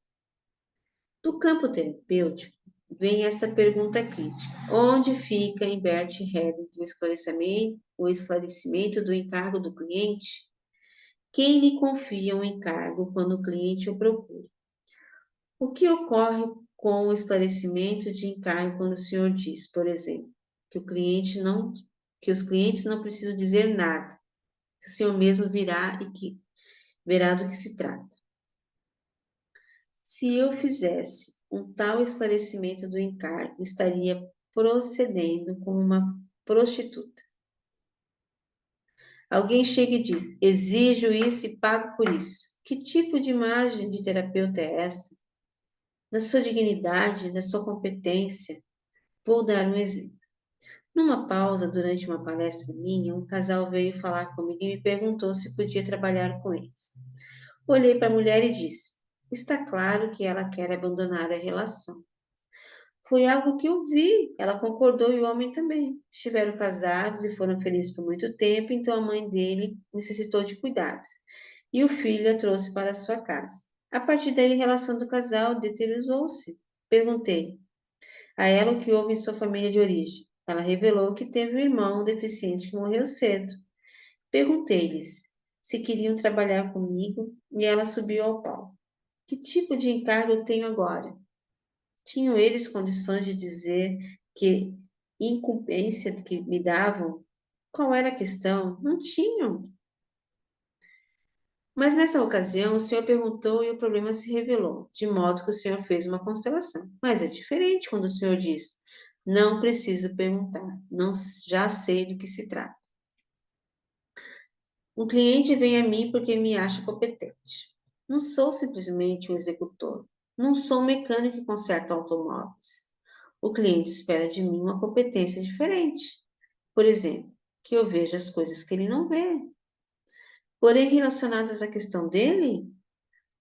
Do campo terapêutico, vem esta pergunta crítica. Onde fica em Bert Helling o esclarecimento do encargo do cliente? Quem lhe confia um encargo quando o cliente o procura? O que ocorre com o esclarecimento de encargo quando o senhor diz, por exemplo, que que os clientes não precisam dizer nada, que o senhor mesmo verá do que se trata? Se eu fizesse um tal esclarecimento do encargo, estaria procedendo como uma prostituta. Alguém chega e diz: exijo isso e pago por isso. Que tipo de imagem de terapeuta é essa? Da sua dignidade, da sua competência. Vou dar um exemplo. Numa pausa durante uma palestra minha, um casal veio falar comigo e me perguntou se podia trabalhar com eles. Olhei para a mulher e disse: está claro que ela quer abandonar a relação. Foi algo que eu vi. Ela concordou e o homem também. Estiveram casados e foram felizes por muito tempo, então a mãe dele necessitou de cuidados. E o filho a trouxe para sua casa. A partir daí, a relação do casal deteriorou-se. Perguntei a ela o que houve em sua família de origem. Ela revelou que teve um irmão deficiente que morreu cedo. Perguntei-lhes se queriam trabalhar comigo e ela subiu ao palco. Que tipo de encargo eu tenho agora? Tinham eles condições de dizer que incumbência que me davam? Qual era a questão? Não tinham. Mas nessa ocasião, o senhor perguntou e o problema se revelou, de modo que o senhor fez uma constelação. Mas é diferente quando o senhor diz: não preciso perguntar, não, já sei do que se trata. Um cliente vem a mim porque me acha competente. Não sou simplesmente um executor. Não sou um mecânico que conserta automóveis. O cliente espera de mim uma competência diferente. Por exemplo, que eu veja as coisas que ele não vê. Porém, relacionadas à questão dele,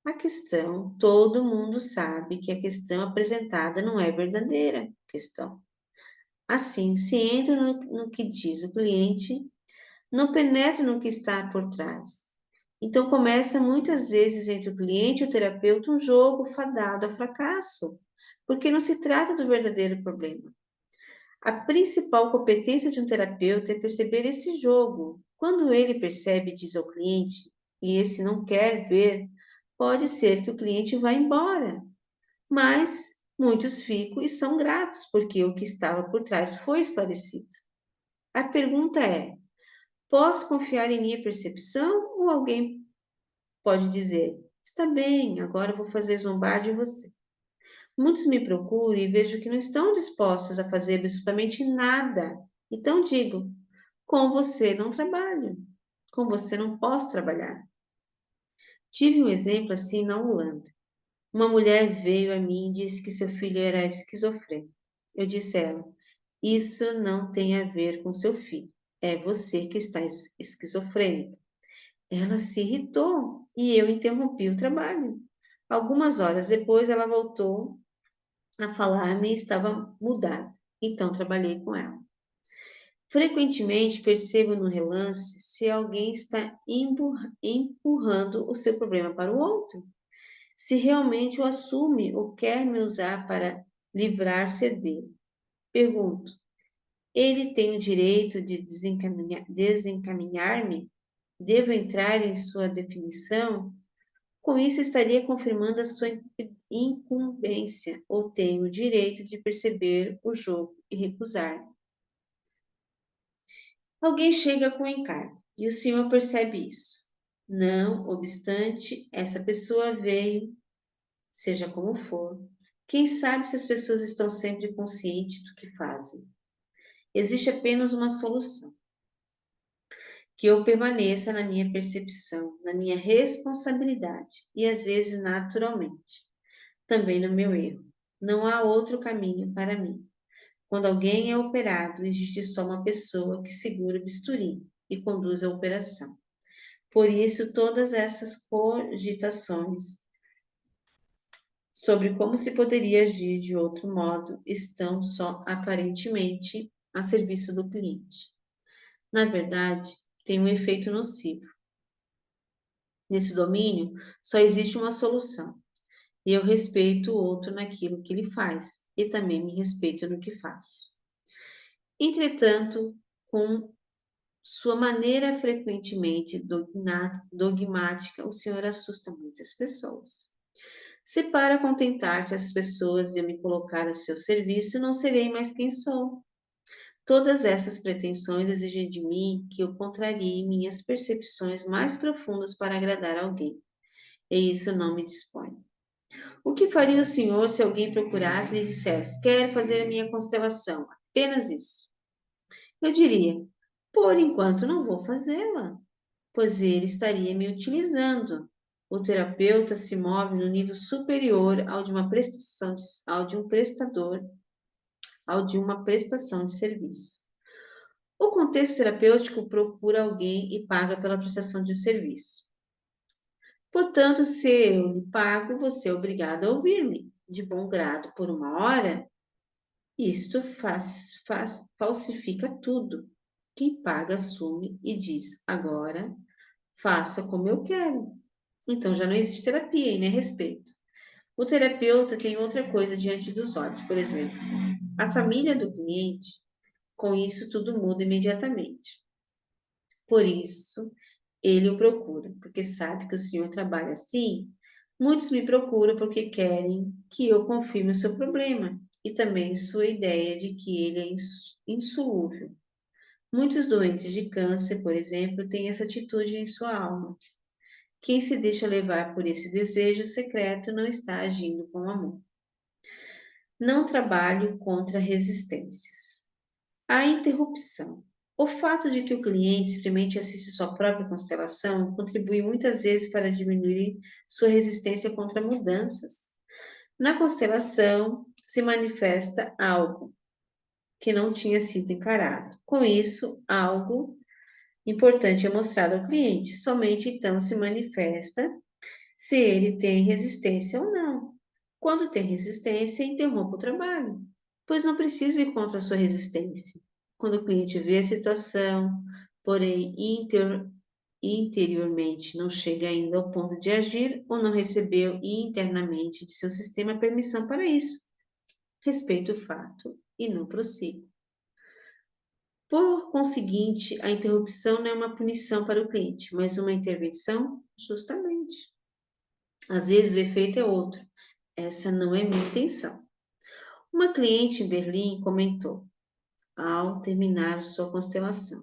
a questão, todo mundo sabe que a questão apresentada não é verdadeira questão. Assim, se entra no que diz o cliente, não penetra no que está por trás. Então, começa muitas vezes entre o cliente e o terapeuta um jogo fadado a fracasso, porque não se trata do verdadeiro problema. A principal competência de um terapeuta é perceber esse jogo. Quando ele percebe, diz ao cliente, e esse não quer ver, pode ser que o cliente vá embora, mas muitos ficam e são gratos, porque o que estava por trás foi esclarecido. A pergunta é: posso confiar em minha percepção ou alguém pode dizer: está bem, agora vou fazer zombar de você? Muitos me procuram e vejo que não estão dispostos a fazer absolutamente nada. Então digo: com você não trabalho, com você não posso trabalhar. Tive um exemplo assim na Holanda. Uma mulher veio a mim e disse que seu filho era esquizofrênico. Eu disse a ela: isso não tem a ver com seu filho, é você que está esquizofrênica. Ela se irritou e eu interrompi o trabalho. Algumas horas depois, ela voltou a falar-me e estava mudada. Então, trabalhei com ela. Frequentemente percebo no relance se alguém está empurrando o seu problema para o outro, se realmente o assume ou quer me usar para livrar-se dele. Pergunto: ele tem o direito de desencaminhar-me? Devo entrar em sua definição? Com isso, estaria confirmando a sua incumbência, ou tenho o direito de perceber o jogo e recusar. Alguém chega com encargo e o senhor percebe isso. Não obstante, essa pessoa veio, seja como for. Quem sabe se as pessoas estão sempre conscientes do que fazem? Existe apenas uma solução: que eu permaneça na minha percepção, na minha responsabilidade e às vezes naturalmente, também no meu erro. Não há outro caminho para mim. Quando alguém é operado, existe só uma pessoa que segura o bisturi e conduz a operação. Por isso, todas essas cogitações sobre como se poderia agir de outro modo estão só aparentemente a serviço do cliente. Na verdade, tem um efeito nocivo. Nesse domínio, só existe uma solução, e eu respeito o outro naquilo que ele faz, e também me respeito no que faço. Entretanto, com sua maneira frequentemente dogmática, o Senhor assusta muitas pessoas. Se para contentar-te as pessoas e eu me colocar a seu serviço, não serei mais quem sou. Todas essas pretensões exigem de mim que eu contrarie minhas percepções mais profundas para agradar alguém, e isso não me dispõe. O que faria o Senhor se alguém procurasse e lhe dissesse: quero fazer a minha constelação? Apenas isso. Eu diria: por enquanto não vou fazê-la, pois ele estaria me utilizando. O terapeuta se move no nível superior ao de uma prestação ao de um prestador, ao de uma prestação de serviço. O contexto terapêutico procura alguém e paga pela prestação de um serviço. Portanto, se eu lhe pago, você é obrigado a ouvir-me de bom grado por uma hora. Isto falsifica tudo. Quem paga assume e diz: agora faça como eu quero. Então já não existe terapia aí, né? Respeito. O terapeuta tem outra coisa diante dos olhos, por exemplo, a família do cliente. Com isso, tudo muda imediatamente. Por isso, ele o procura, porque sabe que o senhor trabalha assim. Muitos me procuram porque querem que eu confirme o seu problema e também sua ideia de que ele é insolúvel. Muitos doentes de câncer, por exemplo, têm essa atitude em sua alma. Quem se deixa levar por esse desejo secreto não está agindo com amor. Não trabalho contra resistências. A interrupção. O fato de que o cliente simplesmente assiste sua própria constelação contribui muitas vezes para diminuir sua resistência contra mudanças. Na constelação se manifesta algo que não tinha sido encarado. Com isso, algo importante é mostrado ao cliente. Somente então se manifesta se ele tem resistência ou não. Quando tem resistência, interrompa o trabalho, pois não precisa ir contra a sua resistência. Quando o cliente vê a situação, porém interiormente não chega ainda ao ponto de agir ou não recebeu internamente de seu sistema permissão para isso, respeite o fato e não prossiga. Por conseguinte, a interrupção não é uma punição para o cliente, mas uma intervenção justamente. Às vezes o efeito é outro. Essa não é minha intenção. Uma cliente em Berlim comentou, ao terminar sua constelação: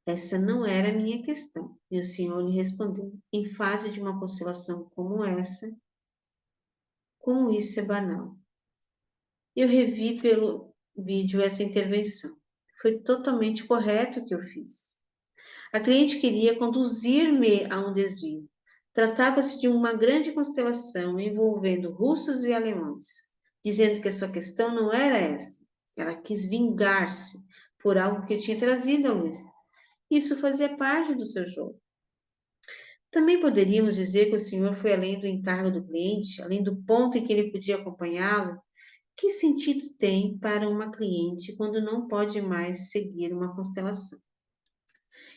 essa não era a minha questão. E o senhor lhe respondeu: em fase de uma constelação como essa, como isso é banal. Eu revi pelo vídeo essa intervenção. Foi totalmente correto o que eu fiz. A cliente queria conduzir-me a um desvio. Tratava-se de uma grande constelação envolvendo russos e alemães, dizendo que a sua questão não era essa. Ela quis vingar-se por algo que eu tinha trazido à luz. Isso fazia parte do seu jogo. Também poderíamos dizer que o senhor foi além do encargo do cliente, além do ponto em que ele podia acompanhá-lo. Que sentido tem para uma cliente quando não pode mais seguir uma constelação?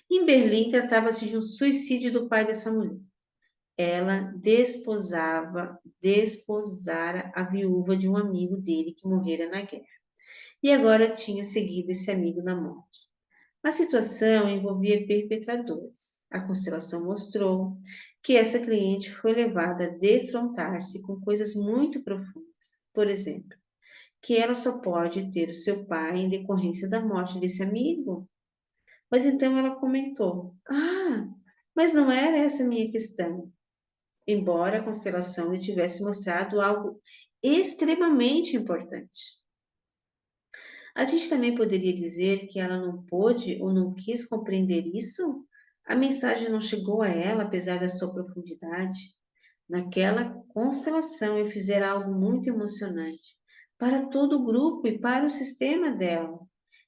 Em Berlim, tratava-se de um suicídio do pai dessa mulher. Ela desposara a viúva de um amigo dele que morrera na guerra. E agora tinha seguido esse amigo na morte. A situação envolvia perpetradores. A constelação mostrou que essa cliente foi levada a defrontar-se com coisas muito profundas. Por exemplo, que ela só pode ter o seu pai em decorrência da morte desse amigo. Mas então ela comentou: ah, mas não era essa a minha questão. Embora a constelação lhe tivesse mostrado algo extremamente importante. A gente também poderia dizer que ela não pôde ou não quis compreender isso? A mensagem não chegou a ela, apesar da sua profundidade. Naquela constelação eu fizer algo muito emocionante para todo o grupo e para o sistema dela.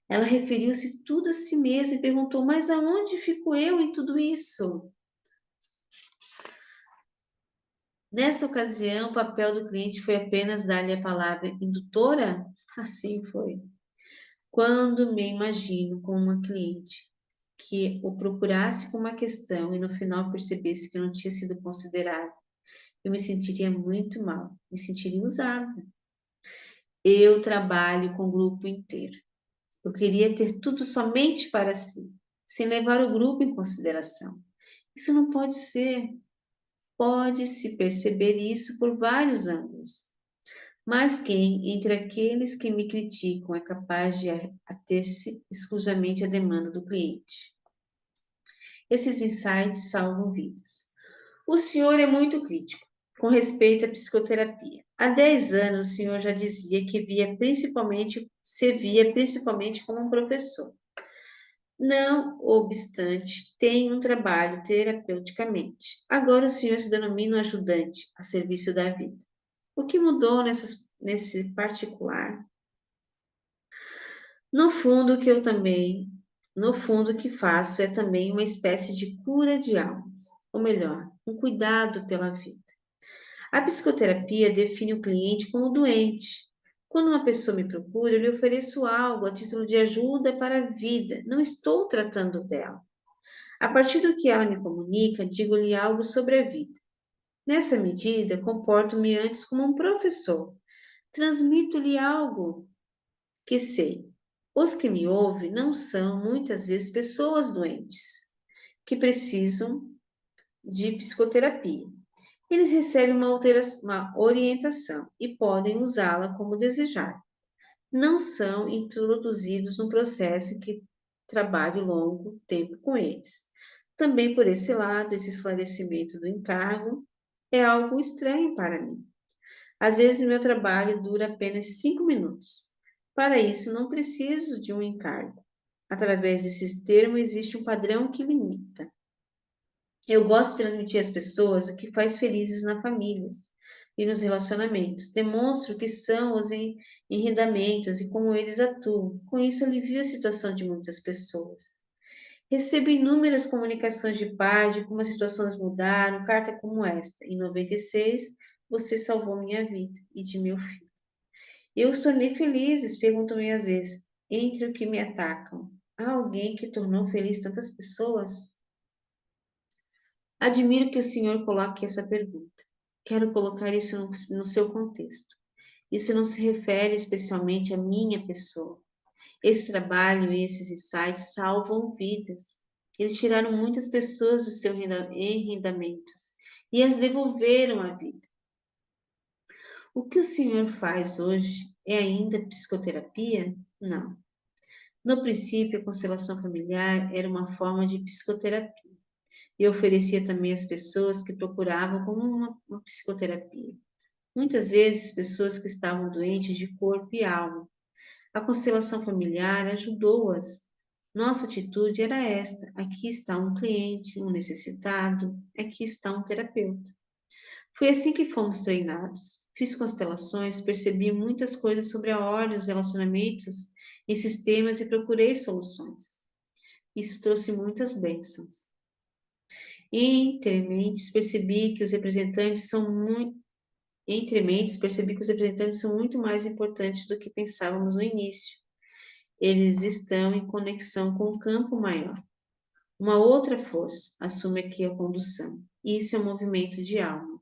Ela referiu-se tudo a si mesma e perguntou: mas aonde fico eu em tudo isso? Nessa ocasião, o papel do cliente foi apenas dar-lhe a palavra indutora? Assim foi. Quando me imagino com uma cliente que o procurasse com uma questão e no final percebesse que não tinha sido considerado, eu me sentiria muito mal, me sentiria usada. Eu trabalho com o grupo inteiro. Eu queria ter tudo somente para si, sem levar o grupo em consideração. Isso não pode ser. Pode-se perceber isso por vários ângulos. Mas quem, entre aqueles que me criticam, é capaz de ater-se exclusivamente à demanda do cliente? Esses insights salvam vidas. O senhor é muito crítico com respeito à psicoterapia. Há 10 anos o senhor já dizia que se via principalmente como um professor. Não obstante, tem um trabalho terapeuticamente. Agora o senhor se denomina um ajudante a serviço da vida. O que mudou nesse particular? No fundo, no fundo, o que faço é também uma espécie de cura de almas, ou melhor, um cuidado pela vida. A psicoterapia define o cliente como doente. Quando uma pessoa me procura, eu lhe ofereço algo a título de ajuda para a vida. Não estou tratando dela. A partir do que ela me comunica, digo-lhe algo sobre a vida. Nessa medida, comporto-me antes como um professor. Transmito-lhe algo que sei. Os que me ouvem não são, muitas vezes, pessoas doentes que precisam de psicoterapia. Eles recebem uma orientação e podem usá-la como desejar. Não são introduzidos num processo que trabalhe longo tempo com eles. Também por esse lado, esse esclarecimento do encargo é algo estranho para mim. Às vezes, meu trabalho dura apenas 5 minutos. Para isso, não preciso de um encargo. Através desse termo, existe um padrão que limita. Eu gosto de transmitir às pessoas o que faz felizes nas famílias e nos relacionamentos. Demonstro que são os enredamentos e como eles atuam. Com isso, alivio a situação de muitas pessoas. Recebo inúmeras comunicações de paz de como as situações mudaram, carta como esta. Em 96, você salvou minha vida e de meu filho. Eu os tornei felizes, perguntam-me às vezes, entre o que me atacam. Há alguém que tornou feliz tantas pessoas? Admiro que o senhor coloque essa pergunta. Quero colocar isso no seu contexto. Isso não se refere especialmente à minha pessoa. Esse trabalho e esses insights salvam vidas. Eles tiraram muitas pessoas dos seus enredamentos e as devolveram à vida. O que o senhor faz hoje é ainda psicoterapia? Não. No princípio, a constelação familiar era uma forma de psicoterapia e oferecia também às pessoas que procuravam como uma psicoterapia. Muitas vezes, pessoas que estavam doentes de corpo e alma. A constelação familiar ajudou-as. Nossa atitude era esta: aqui está um cliente, um necessitado, aqui está um terapeuta. Foi assim que fomos treinados. Fiz constelações, percebi muitas coisas sobre a ordem, os relacionamentos em sistemas e procurei soluções. Isso trouxe muitas bênçãos. Entre mentes, percebi que os representantes são muito mais importantes do que pensávamos no início. Eles estão em conexão com o campo maior. Uma outra força assume aqui a condução. Isso é um movimento de alma.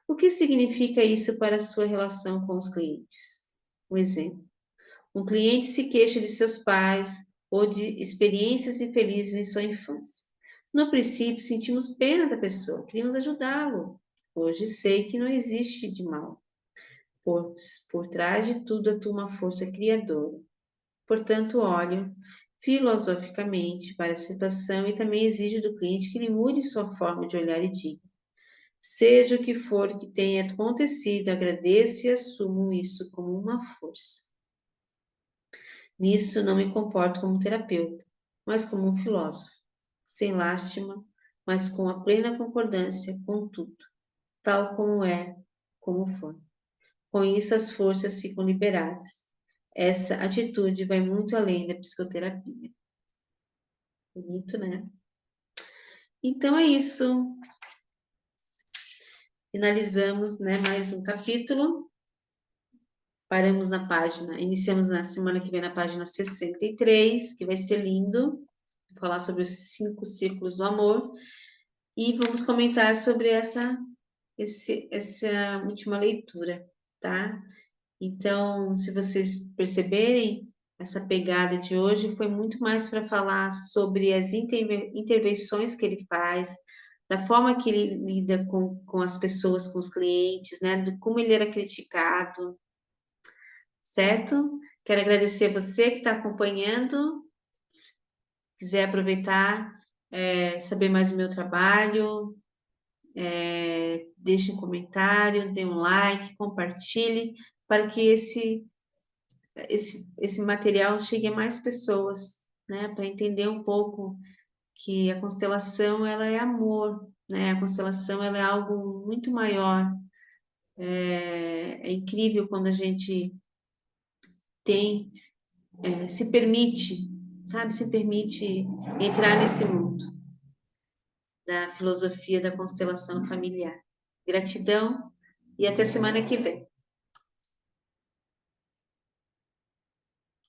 O que significa isso para a sua relação com os clientes? Um exemplo. Um cliente se queixa de seus pais ou de experiências infelizes em sua infância. No princípio, sentimos pena da pessoa, queríamos ajudá-lo. Hoje sei que não existe de mal. Por trás de tudo atua uma força criadora. Portanto, olho filosoficamente para a situação e também exijo do cliente que ele mude sua forma de olhar e diga: seja o que for que tenha acontecido, agradeço e assumo isso como uma força. Nisso não me comporto como terapeuta, mas como um filósofo, sem lástima, mas com a plena concordância com tudo, tal como é, como for. Com isso, as forças ficam liberadas. Essa atitude vai muito além da psicoterapia. Bonito, né? Então é isso. Finalizamos, né, mais um capítulo. Paramos na página, iniciamos na semana que vem na página 63, que vai ser lindo. Vou falar sobre os 5 círculos do amor. E vamos comentar sobre essa última leitura, tá? Então, se vocês perceberem, essa pegada de hoje foi muito mais para falar sobre as intervenções que ele faz, da forma que ele lida com as pessoas, com os clientes, né? Do como ele era criticado, certo? Quero agradecer você que está acompanhando. Quiser aproveitar, saber mais do meu trabalho, deixe um comentário, dê um like, compartilhe, para que esse material chegue a mais pessoas, né? Para entender um pouco que a constelação, ela é amor, né? A constelação, ela é algo muito maior. É incrível quando a gente se permite, sabe? Se permite entrar nesse mundo da filosofia da constelação familiar. Gratidão e até semana que vem.